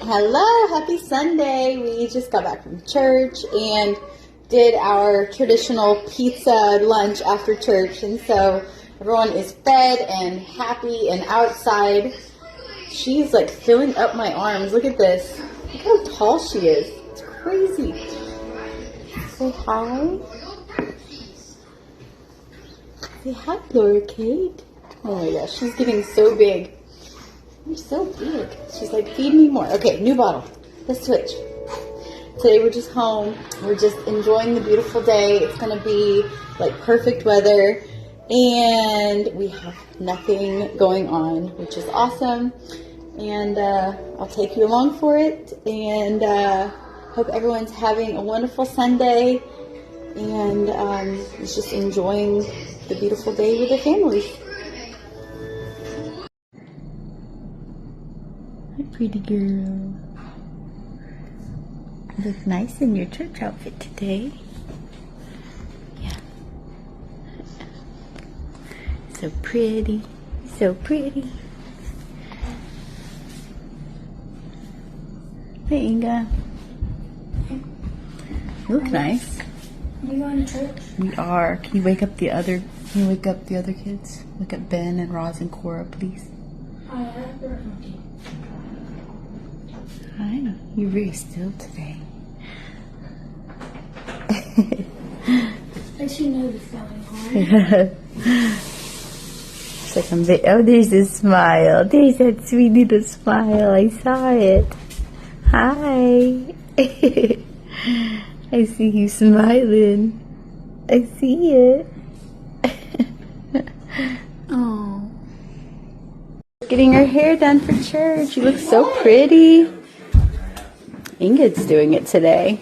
Hello, happy Sunday. We just got back from church and did our traditional pizza lunch after church. And so everyone is fed and happy and outside. She's like filling up my arms. Look at this. Look how tall she is. It's crazy. Say hi. Say hi, Laura Kate. Oh my gosh, she's getting so big. You're so big. She's like, feed me more. Okay, new bottle. Let's switch. Today we're just home. We're just enjoying the beautiful day. It's going to be like perfect weather. And we have nothing going on, which is awesome. And I'll take you along for it. And hope everyone's having a wonderful Sunday. And is just enjoying the beautiful day with their families. Hi, pretty girl. You look nice in your church outfit today. Yeah. So pretty. So pretty. Hey, Inga. You look nice. Are you going to church? We are. Can you wake up the other kids? Wake up Ben and Roz and Cora, please. Hi, you're very still today. I should know this going on. It's like oh, there's a smile. There's that sweet little smile. I saw it. Hi. I see you smiling. I see it. Oh. Getting her hair done for church. You look so pretty. Ingrid's doing it today.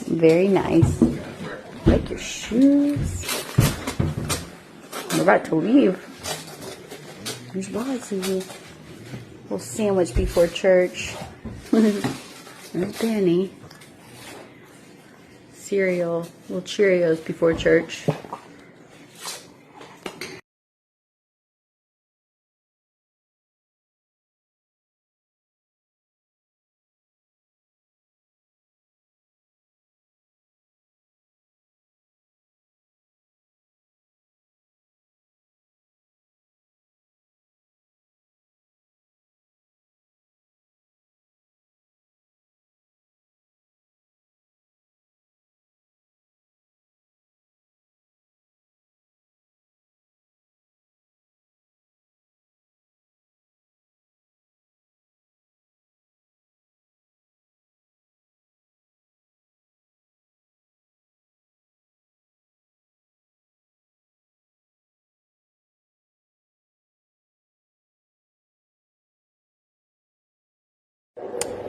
Very nice. Like your shoes. We're about to leave. There's Roz in here. Little sandwich before church. There's Benny. Cereal, little Cheerios before church.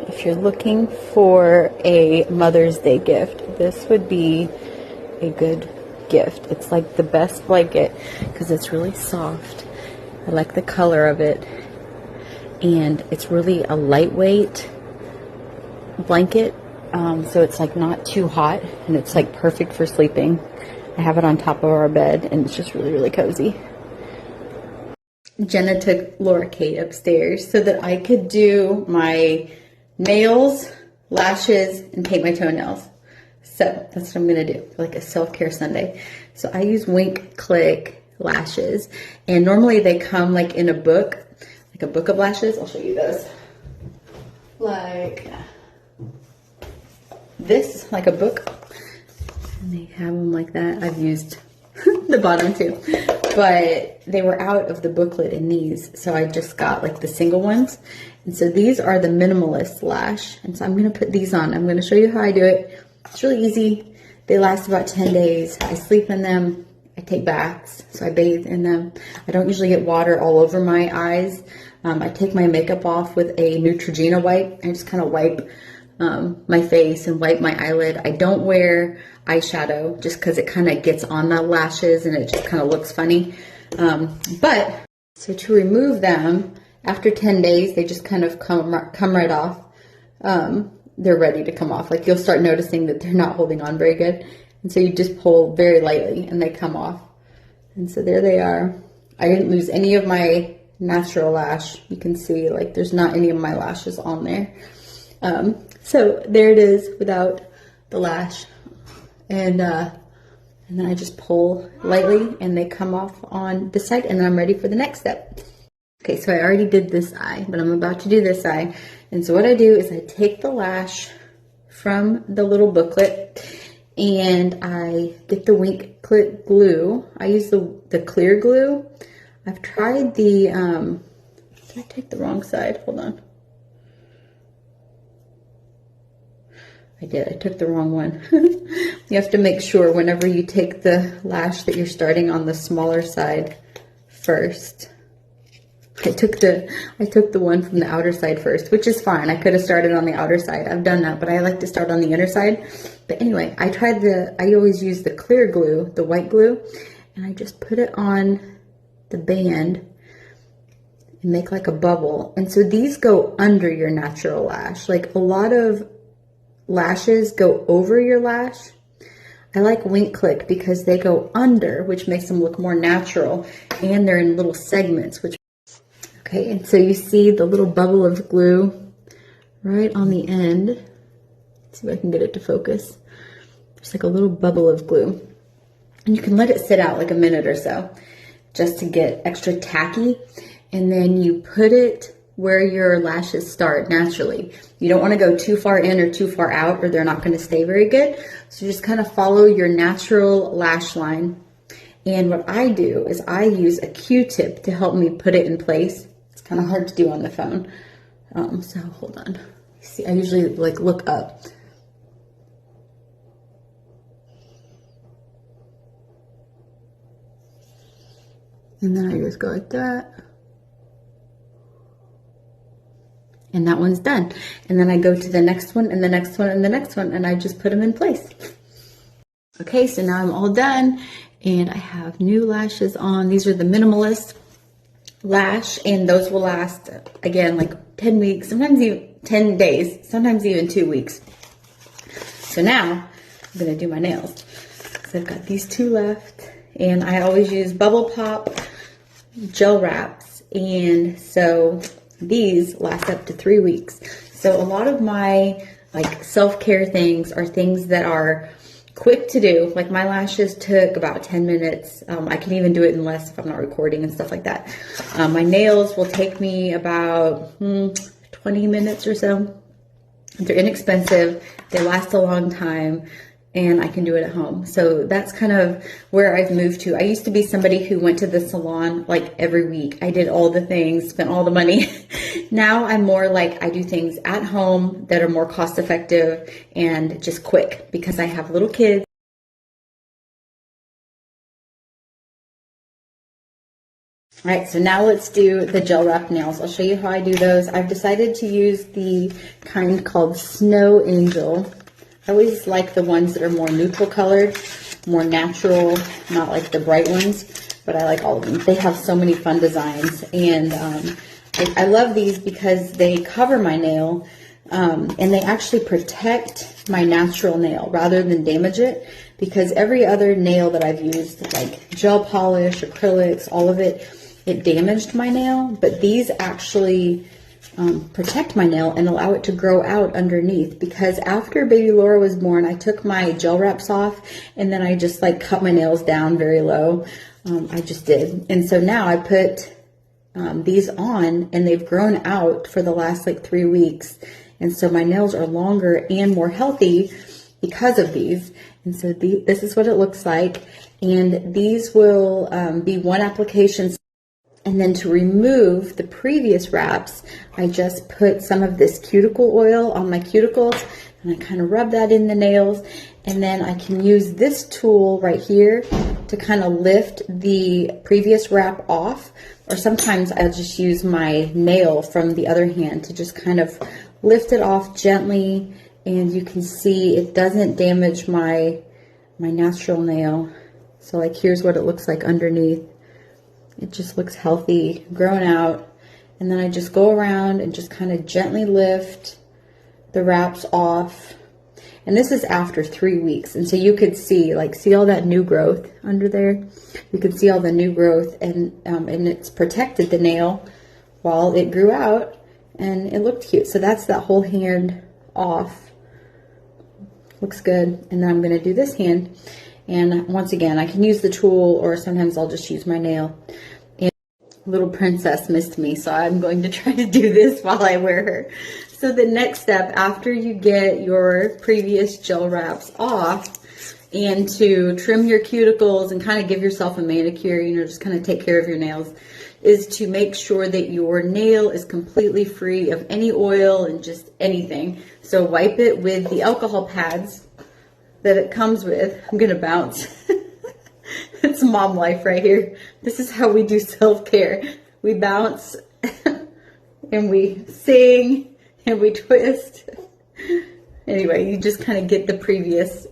If you're looking for a Mother's Day gift, this would be a good gift. It's like the best blanket because it's really soft. I like the color of it. And it's really a lightweight blanket. So it's like not too hot and it's like perfect for sleeping. I have it on top of our bed and it's just really, really cozy. Jenna took Laura Kate upstairs so that I could do my nails, lashes, and paint my toenails. So that's what I'm going to do, like a self-care Sunday. So I use Wink Click lashes, and normally they come like in a book, like a book of lashes. I'll show you those. Like this, like a book. And they have them like that. I've used the bottom too. But they were out of the booklet in these, so I just got like the single ones. And so these are the minimalist lash. And so I'm going to put these on. I'm going to show you how I do it. It's really easy. They last about 10 days. I sleep in them. I take baths, so I bathe in them. I don't usually get water all over my eyes. I take my makeup off with a Neutrogena wipe. I just kind of wipe my face and wipe my eyelid. I don't wear eyeshadow just because it kind of gets on the lashes and it just kind of looks funny. But so to remove them, after 10 days, they just kind of come right off. They're ready to come off. Like you'll start noticing that they're not holding on very good. And so you just pull very lightly and they come off. And so there they are. I didn't lose any of my natural lash. You can see like there's not any of my lashes on there. So there it is without the lash. And then I just pull lightly and they come off on this side, and then I'm ready for the next step. Okay, so I already did this eye, but I'm about to do this eye. And so what I do is I take the lash from the little booklet and I get the wink clip glue. I use the clear glue. I've tried the, did I take the wrong side? Hold on. I did, I took the wrong one. You have to make sure whenever you take the lash that you're starting on the smaller side first. I took the one from the outer side first, which is fine. I could have started on the outer side. I've done that, but I like to start on the inner side. But anyway, I always use the clear glue, the white glue, and I just put it on the band and make like a bubble. And so these go under your natural lash. Like a lot of lashes go over your lash. I like wink click because they go under, which makes them look more natural, and they're in little segments, which okay, and so you see the little bubble of glue right on the end. Let's see if I can get it to focus. There's like a little bubble of glue. And you can let it sit out like a minute or so just to get extra tacky. And then you put it where your lashes start naturally. You don't want to go too far in or too far out or they're not going to stay very good. So just kind of follow your natural lash line. And what I do is I use a Q-tip to help me put it in place. Kind of hard to do on the phone. So hold on. See, I usually like look up. And then I just go like that. And that one's done. And then I go to the next one and the next one and the next one, and I just put them in place. Okay, so now I'm all done and I have new lashes on. These are the minimalist lash, and those will last again like 10 weeks, sometimes even 10 days, sometimes even 2 weeks. So now I'm gonna do my nails. So I've got these two left, and I always use Bubble Pop gel wraps, and so these last up to 3 weeks. So a lot of my like self-care things are things that are quick to do. Like my lashes took about 10 minutes. I can even do it in less if I'm not recording and stuff like that. My nails will take me about 20 minutes or so. They're inexpensive. They last a long time, and I can do it at home. So that's kind of where I've moved to. I used to be somebody who went to the salon like every week. I did all the things, spent all the money. Now I'm more like I do things at home that are more cost effective and just quick because I have little kids. All right, so now let's do the gel wrap nails. I'll show you how I do those. I've decided to use the kind called Snow Angel. I always like the ones that are more neutral colored, more natural, not like the bright ones, but I like all of them. They have so many fun designs, and I love these because they cover my nail, and they actually protect my natural nail rather than damage it, because every other nail that I've used, like gel polish, acrylics, all of it, it damaged my nail, but these actually protect my nail and allow it to grow out underneath. Because after baby Laura was born, I took my gel wraps off and then I just like cut my nails down very low. I just did. And so now I put these on, and they've grown out for the last like 3 weeks. And so my nails are longer and more healthy because of these. And so this is what it looks like. And these will be one application. And then to remove the previous wraps, I just put some of this cuticle oil on my cuticles, and I kind of rub that in the nails. And then I can use this tool right here to kind of lift the previous wrap off. Or sometimes I'll just use my nail from the other hand to just kind of lift it off gently. And you can see it doesn't damage my natural nail. So like here's what it looks like underneath. It just looks healthy, grown out. And then I just go around and just kind of gently lift the wraps off. And this is after 3 weeks. And so you could see, like, see all that new growth under there? You can see all the new growth, and it's protected the nail while it grew out, and it looked cute. So that's that whole hand off. Looks good. And then I'm going to do this hand. And once again, I can use the tool, or sometimes I'll just use my nail. And little princess missed me, so I'm going to try to do this while I wear her. So the next step, after you get your previous gel wraps off, and to trim your cuticles and kind of give yourself a manicure, you know, just kind of take care of your nails, is to make sure that your nail is completely free of any oil and just anything. So wipe it with the alcohol pads that it comes with. I'm gonna bounce. It's mom life right here. This is how we do self-care. We bounce and we sing and we twist. Anyway, you just kind of get the previous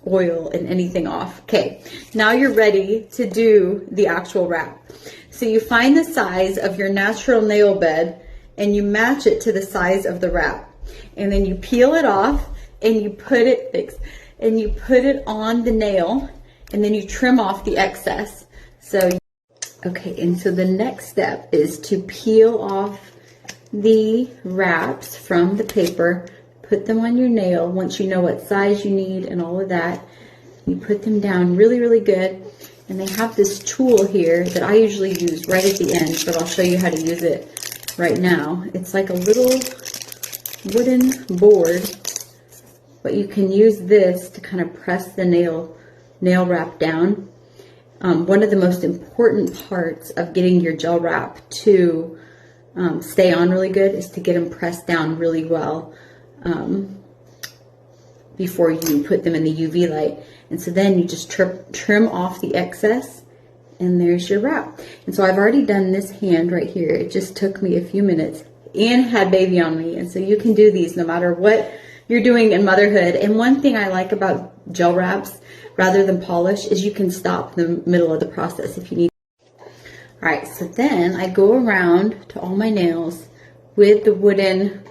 oil and anything off. Okay, now you're ready to do the actual wrap. So you find the size of your natural nail bed and you match it to the size of the wrap. And then you peel it off and you put it on the nail, and then you trim off the excess. Okay, and so the next step is to peel off the wraps from the paper, put them on your nail. Once you know what size you need and all of that, you put them down really, really good. And they have this tool here that I usually use right at the end, but I'll show you how to use it right now. It's like a little wooden board, but you can use this to kind of press the nail wrap down. One of the most important parts of getting your gel wrap to stay on really good is to get them pressed down really well before you put them in the UV light. And so then you just trim off the excess, and there's your wrap. And so I've already done this hand right here. It just took me a few minutes and had baby on me. And so you can do these no matter what you're doing in motherhood. And one thing I like about gel wraps rather than polish is you can stop in the middle of the process if you need. All right, so then I go around to all my nails with the wooden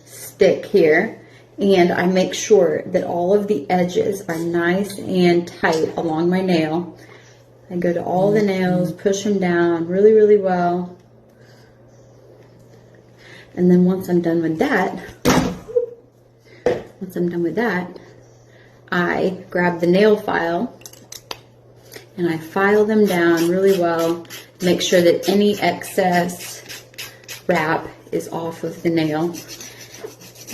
stick here, and I make sure that all of the edges are nice and tight along my nail. I go to all the nails, push them down really, really well. And then once I'm done with that, I grab the nail file and I file them down really well. Make sure that any excess wrap is off of the nail.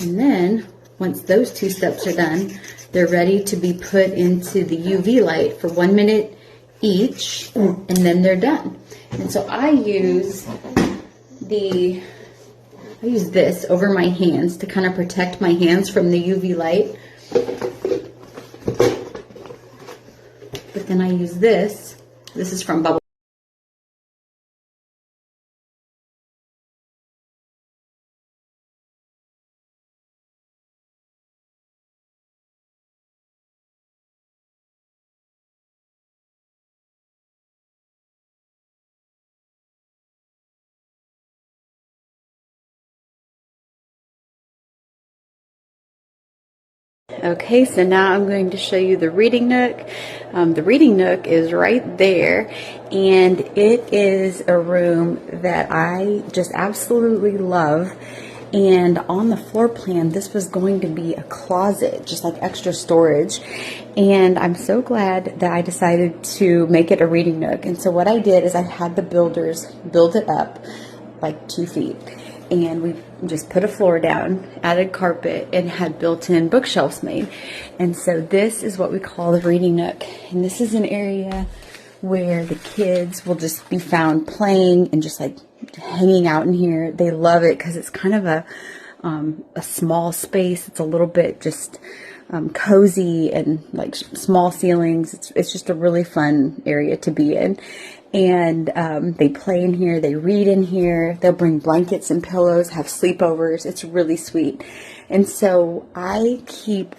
And then once those two steps are done, they're ready to be put into the UV light for 1 minute each, and then they're done. And so I use this over my hands to kind of protect my hands from the UV light. But then I use this. This is from Bubble. Okay, so now I'm going to show you the reading nook. The reading nook is right there, and it is a room that I just absolutely love. And on the floor plan, this was going to be a closet, just like extra storage. And I'm so glad that I decided to make it a reading nook. And so what I did is I had the builders build it up like 2 feet. And we just put a floor down, added carpet, and had built-in bookshelves made. And so this is what we call the reading nook. And this is an area where the kids will just be found playing and just like hanging out in here. They love it because it's kind of a small space. It's a little bit just cozy and like small ceilings. It's just a really fun area to be in. And they play in here, they read in here, they'll bring blankets and pillows, have sleepovers. It's really sweet. And so I keep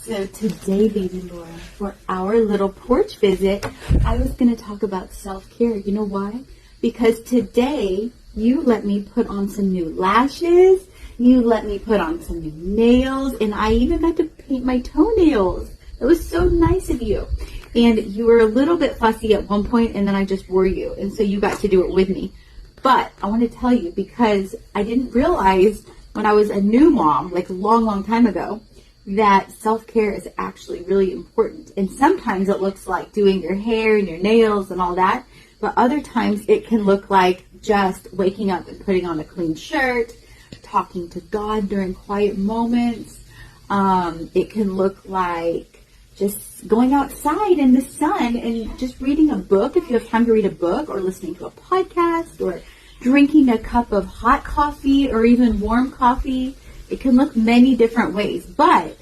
So today, baby Laura, for our little porch visit, I was going to talk about self-care. You know why? Because today you let me put on some new lashes, you let me put on some new nails, and I even got to paint my toenails. It was so nice of you. And you were a little bit fussy at one point, and then I just wore you, and so you got to do it with me. But I want to tell you, because I didn't realize when I was a new mom, like a long, long time ago, that self-care is actually really important. And sometimes it looks like doing your hair and your nails and all that, but other times it can look like just waking up and putting on a clean shirt, talking to God during quiet moments. It can look like just going outside in the sun and just reading a book if you have time to read a book, or listening to a podcast, or drinking a cup of hot coffee or even warm coffee. It can look many different ways, but